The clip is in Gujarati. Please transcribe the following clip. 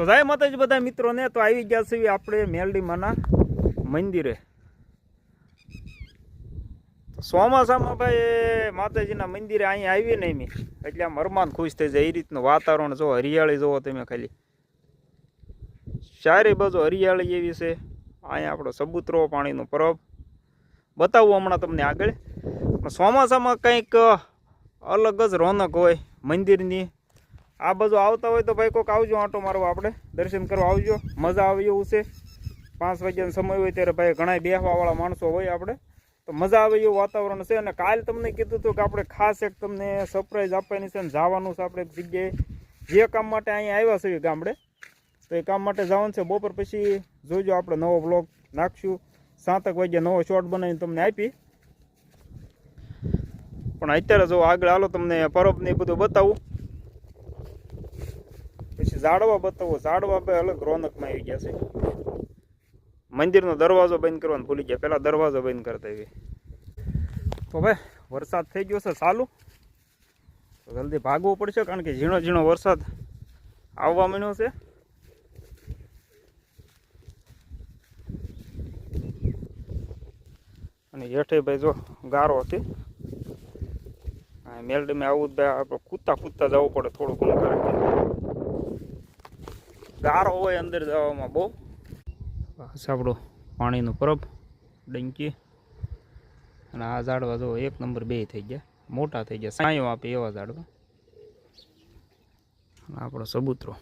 તો જય માતાજી બધા મિત્રોને. તો આવી ગયા છે આપણે મેલડીમાના મંદિરે. ચોમાસામાં ભાઈ માતાજીના મંદિરે અહીંયા આવીએ ને મેં એટલે આમ અરમાન ખુશ થઈ જાય. એ રીતનું વાતાવરણ જો, હરિયાળી જોવો તમે ખાલી, ચારે બાજુ હરિયાળી એવી છે. અહીંયા આપણો સબૂતરો પાણીનો પરબ બતાવું હમણાં તમને આગળ. ચોમાસામાં કંઈક અલગ જ રોનક હોય મંદિરની. આ બાજુ આવતા હોય તો ભાઈ કોઈક આવજો, આંટો મારવા, આપણે દર્શન કરવા આવજો, મજા આવે એવું છે. 5 વાગ્યાનો સમય હોય ત્યારે ભાઈ ઘણા બેસવાવાળા માણસો હોય આપણે, તો મજા આવે એવું વાતાવરણ છે. અને કાલ તમને કીધું હતું કે આપણે ખાસ એક તમને સરપ્રાઈઝ આપવાની છે ને જવાનું છે આપણે એક જગ્યાએ. જે કામ માટે અહીંયા આવ્યા છે ગામડે, તો એ કામ માટે જવાનું છે. બપોર પછી જોઈજો, આપણે નવો બ્લોગ નાખશું. 7 વાગ્યા નવો શોર્ટ બનાવીને તમને આપી. પણ અત્યારે જો આગળ હાલો તમને પરબ ને બધું બતાવું, પછી ઝાડવા બતાવો. ઝાડવા ભાઈ અલગ રોનકમાં આવી ગયા છે. મંદિરનો દરવાજો બંધ કરવાનો ભૂલી ગયા, પહેલાં દરવાજો બંધ કરતા એવી. તો ભાઈ વરસાદ થઈ ગયો છે ચાલુ, તો જલ્દી ભાગવું પડશે, કારણ કે ઝીણો ઝીણો વરસાદ આવવા માંડ્યો છે. અને હેઠે ભાઈ જો ગારો છે. મેલડીમાં આવું જ ભાઈ આપણે કૂદતા જવું પડે થોડું ઘણું, કારણ કે ગારો હોય અંદર જવામાં બહુ. આપણું પાણીનું પરબ ડંકી. અને આ ઝાડવા જો 1 નંબર 2 થઈ ગયા, મોટા થઈ ગયા, સાયો આપે એવા ઝાડવા. આપણો સબૂતરો.